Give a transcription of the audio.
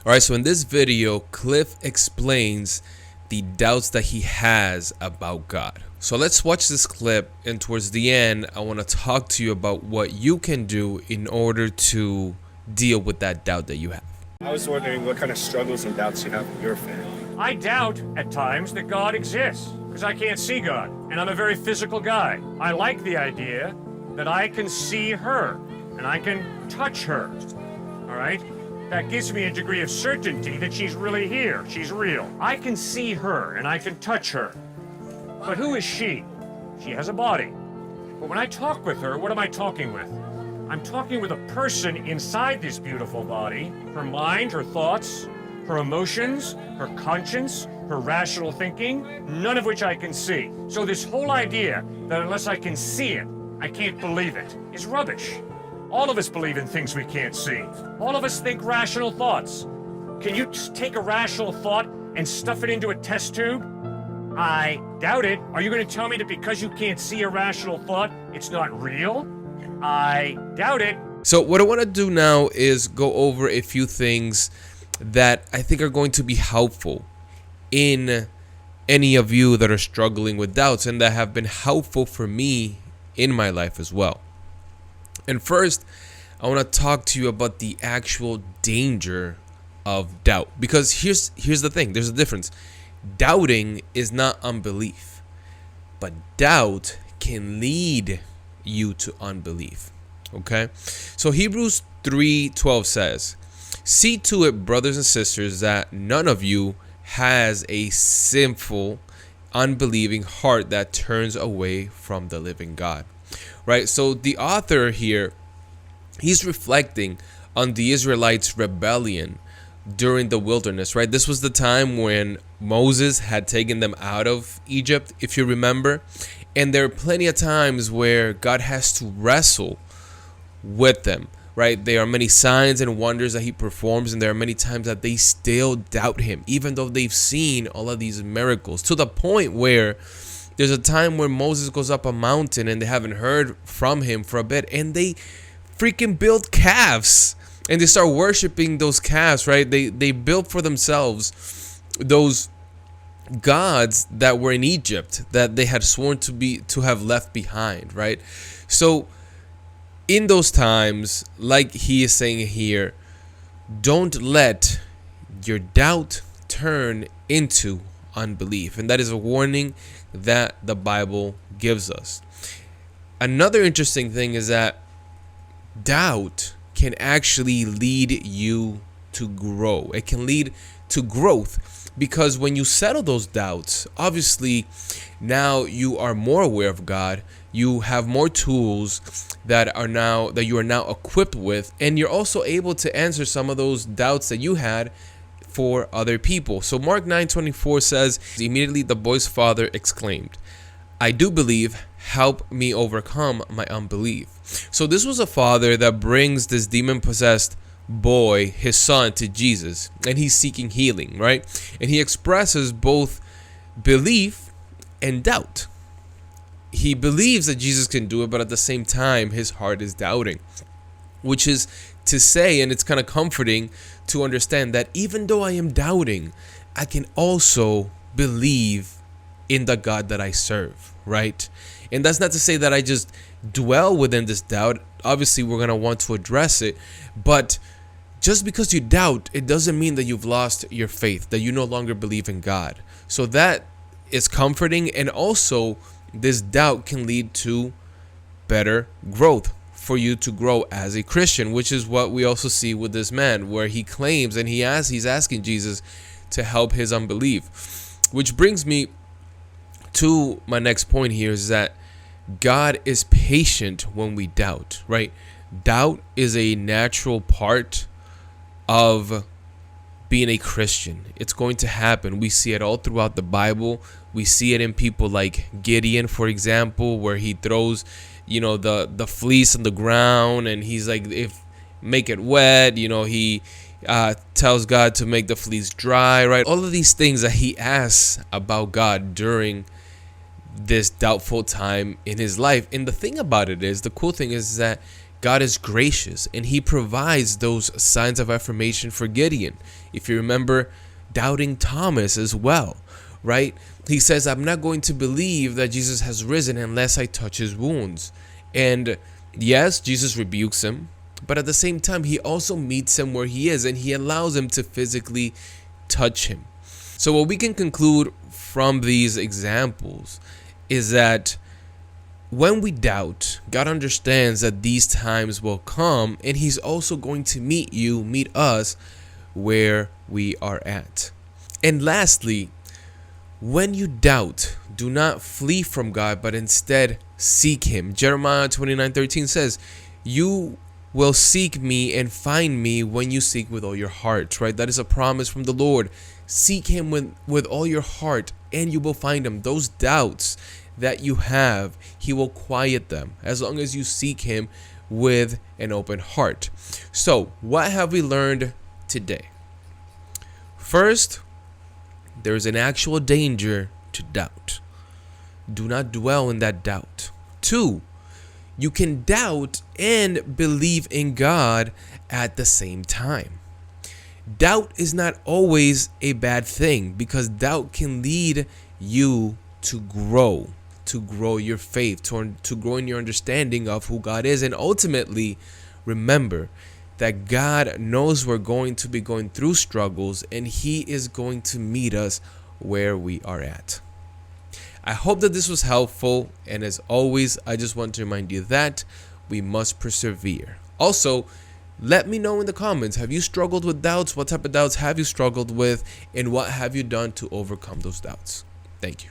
Alright, so in this video, Cliff explains the doubts that he has about God. So let's watch this clip, and towards the end, I want to talk to you about what you can do in order to deal with that doubt that you have. I was wondering what kind of struggles and doubts you have with your family. I doubt at times that God exists because I can't see God, and I'm a very physical guy. I like the idea that I can see her and I can touch her. All right? That gives me a degree of certainty that she's really here. She's real. I can see her and I can touch her. But who is she? She has a body. But when I talk with her, what am I talking with? I'm talking with a person inside this beautiful body. Her mind, her thoughts, her emotions, her conscience, her rational thinking, none of which I can see. So this whole idea that unless I can see it, I can't believe it is rubbish. All of us believe in things we can't see. All of us think rational thoughts. Can you just take a rational thought and stuff it into a test tube? I doubt it. Are you going to tell me that because you can't see a rational thought, it's not real? I doubt it. So what I want to do now is go over a few things that I think are going to be helpful in any of you that are struggling with doubts and that have been helpful for me in my life as well. And first, I want to talk to you about the actual danger of doubt. Because here's the thing. There's a difference. Doubting is not unbelief. But doubt can lead you to unbelief. Okay? So Hebrews 3:12 says, "See to it, brothers and sisters, that none of you has a sinful, unbelieving heart that turns away from the living God." Right? So the author here, he's reflecting on the Israelites' rebellion during the wilderness, right? This was the time when Moses had taken them out of Egypt, if you remember. And there are plenty of times where God has to wrestle with them, right? There are many signs and wonders that he performs, and there are many times that they still doubt him, even though they've seen all of these miracles, to the point where there's a time where Moses goes up a mountain and they haven't heard from him for a bit, and they freaking build calves and they start worshiping those calves, right? They built for themselves those gods that were in Egypt that they had sworn to have left behind, right? So in those times, like he is saying here, don't let your doubt turn into unbelief. And that is a warning that the Bible gives us. Another interesting thing is that doubt can actually lead you to grow. It can lead to growth, because when you settle those doubts, obviously now you are more aware of God. You have more tools that you are now equipped with, and you're also able to answer some of those doubts that you had for other people. So Mark 9:24 says, "Immediately the boy's father exclaimed, 'I do believe, help me overcome my unbelief.'" So this was a father that brings this demon-possessed boy, his son, to Jesus, and he's seeking healing, right? And he expresses both belief and doubt. He believes that Jesus can do it, but at the same time, his heart is doubting, which is to say, and it's kind of comforting to understand that even though I am doubting, I can also believe in the God that I serve, right? And that's not to say that I just dwell within this doubt. Obviously, we're going to want to address it, but just because you doubt, it doesn't mean that you've lost your faith, that you no longer believe in God. So that is comforting, and also this doubt can lead to better growth, for you to grow as a Christian, which is what we also see with this man, where he claims and he's asking Jesus to help his unbelief. Which brings me to my next point here, is that God is patient when we doubt, right? Doubt is a natural part of being a Christian. It's going to happen. We see it all throughout the Bible. We see it in people like Gideon, for example, where he throws, the fleece on the ground, and he's like, if make it wet, he tells God to make the fleece dry, right? All of these things that he asks about God during this doubtful time in his life. And the thing about it is, the cool thing is that God is gracious, and he provides those signs of affirmation for Gideon. If you remember, doubting Thomas as well, right? He says, I'm not going to believe that Jesus has risen unless I touch his wounds. And yes, Jesus rebukes him, but at the same time, he also meets him where he is, and he allows him to physically touch him. So what we can conclude from these examples is that when we doubt, God understands that these times will come, and he's also going to meet us where we are at. And lastly, when you doubt, do not flee from God, but instead seek him. Jeremiah 29:13 says, you will seek me and find me when you seek with all your heart, right? That is a promise from the Lord. Seek him with all your heart, and you will find him. Those doubts that you have, he will quiet them as long as you seek him with an open heart. So, what have we learned today? First, there is an actual danger to doubt. Do not dwell in that doubt. 2, you can doubt and believe in God at the same time. Doubt is not always a bad thing, because doubt can lead you to grow your faith, to grow in your understanding of who God is. And ultimately, remember that God knows we're going to be going through struggles, and he is going to meet us where we are at. I hope that this was helpful, and as always, I just want to remind you that we must persevere. Also, let me know in the comments, have you struggled with doubts? What type of doubts have you struggled with, and what have you done to overcome those doubts? Thank you.